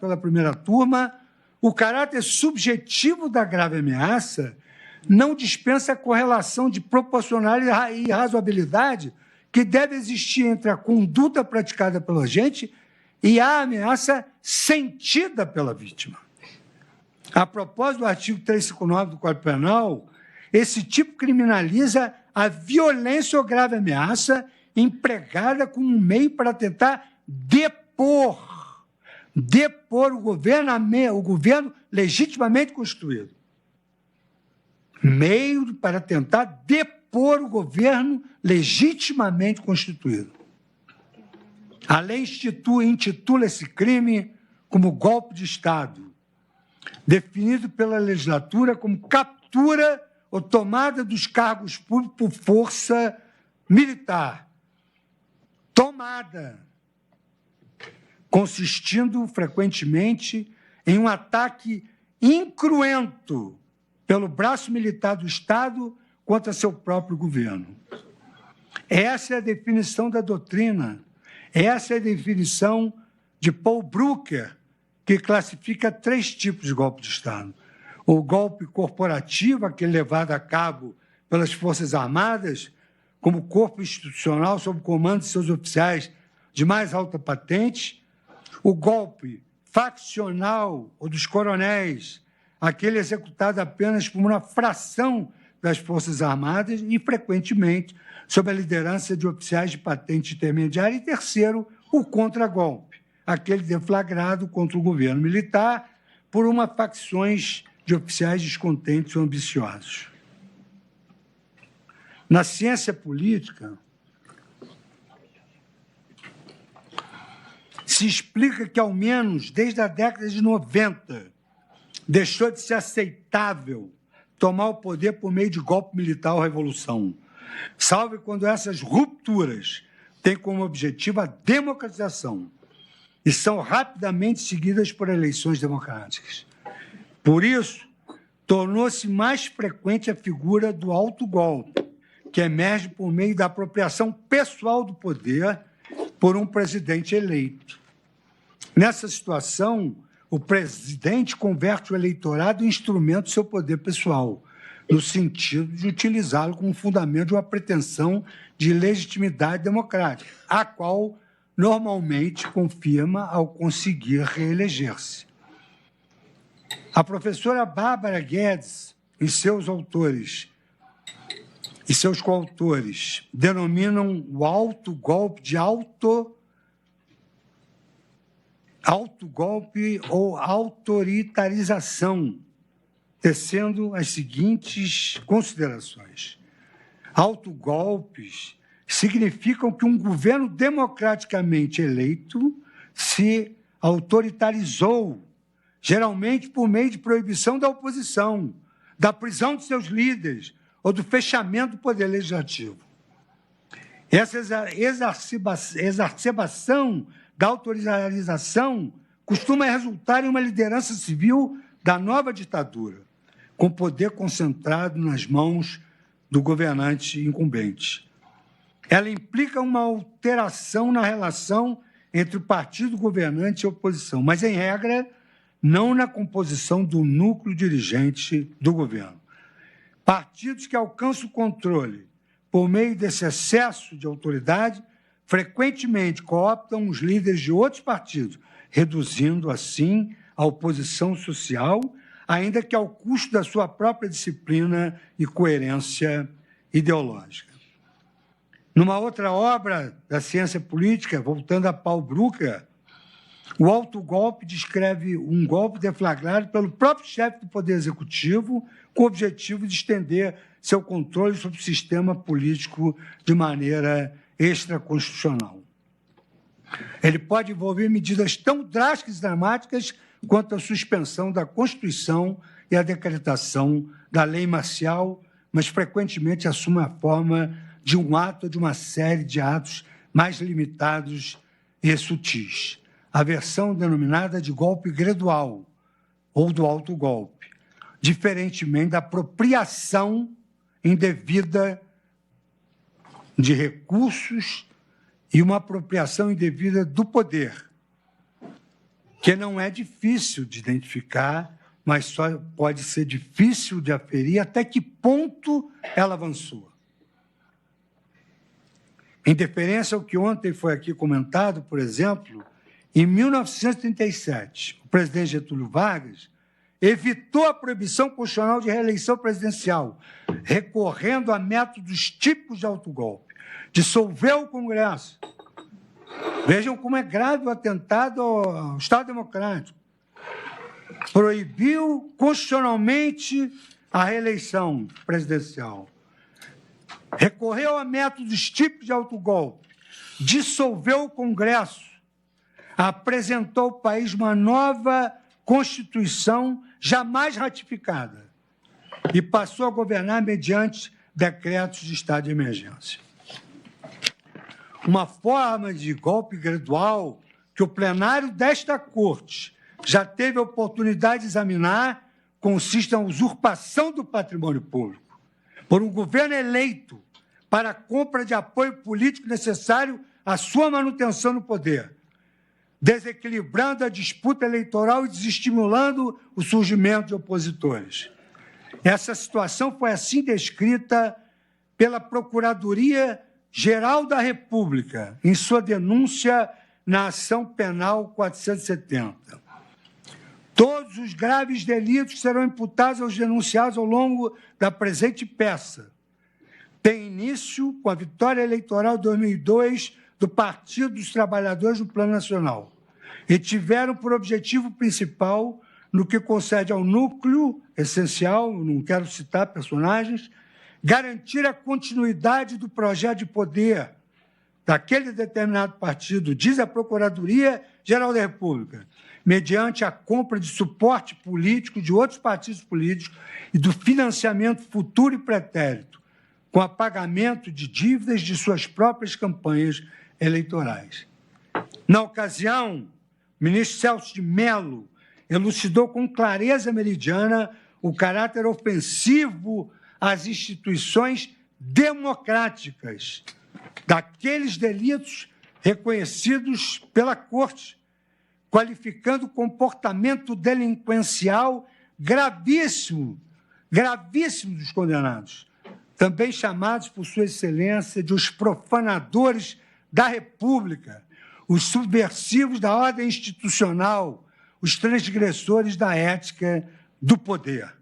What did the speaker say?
pela primeira turma, o caráter subjetivo da grave ameaça não dispensa a correlação de proporcionalidade e razoabilidade que deve existir entre a conduta praticada pelo agente e a ameaça sentida pela vítima. A propósito do artigo 359 do Código Penal, esse tipo criminaliza a violência ou grave ameaça empregada como um meio para tentar depor o governo legitimamente constituído. Meio para tentar depor o governo legitimamente constituído. A lei intitula esse crime como golpe de Estado, definido pela legislatura como captura ou tomada dos cargos públicos por força militar. Tomada, consistindo frequentemente em um ataque incruento pelo braço militar do Estado contra seu próprio governo. Essa é a definição da doutrina, essa é a definição de Paul Brücker, que classifica 3 tipos de golpe de Estado. O golpe corporativo, aquele levado a cabo pelas Forças Armadas, como corpo institucional sob o comando de seus oficiais de mais alta patente. O golpe faccional, ou dos coronéis, aquele executado apenas por uma fração das Forças Armadas e, frequentemente, sob a liderança de oficiais de patente intermediária. E, terceiro, o contragolpe, aquele deflagrado contra o governo militar por uma facções de oficiais descontentes ou ambiciosos. Na ciência política, se explica que, ao menos desde a década de 90, deixou de ser aceitável tomar o poder por meio de golpe militar ou revolução, salvo quando essas rupturas têm como objetivo a democratização e são rapidamente seguidas por eleições democráticas. Por isso, tornou-se mais frequente a figura do autogolpe, que emerge por meio da apropriação pessoal do poder por um presidente eleito. Nessa situação, o presidente converte o eleitorado em instrumento do seu poder pessoal, no sentido de utilizá-lo como fundamento de uma pretensão de legitimidade democrática, a qual normalmente confirma ao conseguir reeleger-se. A professora Bárbara Guedes e seus autores e seus coautores denominam o autogolpe de autogolpe ou autoritarização, tecendo as seguintes considerações. Autogolpes significam que um governo democraticamente eleito se autoritarizou, geralmente por meio de proibição da oposição, da prisão de seus líderes ou do fechamento do poder legislativo. Essa exacerbação da autoritarização costuma resultar em uma liderança civil da nova ditadura, com poder concentrado nas mãos do governante incumbente. Ela implica uma alteração na relação entre o partido governante e a oposição, mas, em regra, não na composição do núcleo dirigente do governo. Partidos que alcançam o controle por meio desse excesso de autoridade frequentemente cooptam os líderes de outros partidos, reduzindo, assim, a oposição social, ainda que ao custo da sua própria disciplina e coerência ideológica. Numa outra obra da ciência política, voltando a Paul Brücker, o autogolpe descreve um golpe deflagrado pelo próprio chefe do Poder Executivo com o objetivo de estender seu controle sobre o sistema político de maneira extraconstitucional. Ele pode envolver medidas tão drásticas e dramáticas quanto a suspensão da Constituição e a decretação da lei marcial, mas frequentemente assume a forma de um ato ou de uma série de atos mais limitados e sutis. A versão denominada de golpe gradual ou do autogolpe, diferentemente da apropriação indevida de recursos e uma apropriação indevida do poder. que não é difícil de identificar, mas só pode ser difícil de aferir até que ponto ela avançou. Em deferência ao que ontem foi aqui comentado, por exemplo, em 1937, o presidente Getúlio Vargas evitou a proibição constitucional de reeleição presidencial, recorrendo a métodos típicos de autogolpe. Dissolveu o Congresso. Vejam como é grave o atentado ao Estado Democrático. Proibiu constitucionalmente a reeleição presidencial. Recorreu a métodos típicos de autogolpe. Dissolveu o Congresso. Apresentou ao país uma nova Constituição jamais ratificada e passou a governar mediante decretos de estado de emergência. Uma forma de golpe gradual que o plenário desta Corte já teve a oportunidade de examinar consiste na usurpação do patrimônio público por um governo eleito para a compra de apoio político necessário à sua manutenção no poder, desequilibrando a disputa eleitoral e desestimulando o surgimento de opositores. Essa situação foi assim descrita pela Procuradoria-Geral da República, em sua denúncia na Ação Penal 470. Todos os graves delitos serão imputados aos denunciados ao longo da presente peça. Tem início com a vitória eleitoral de 2002 do Partido dos Trabalhadores no Plano Nacional e tiveram por objetivo principal, no que concerne ao núcleo essencial, não quero citar personagens, garantir a continuidade do projeto de poder daquele determinado partido, diz a Procuradoria-Geral da República, mediante a compra de suporte político de outros partidos políticos e do financiamento futuro e pretérito, com apagamento de dívidas de suas próprias campanhas eleitorais. Na ocasião, o ministro Celso de Mello elucidou com clareza meridiana o caráter ofensivo às instituições democráticas daqueles delitos reconhecidos pela Corte, qualificando o comportamento delinquencial gravíssimo dos condenados, também chamados por Sua Excelência de os profanadores da República, os subversivos da ordem institucional, os transgressores da ética do poder.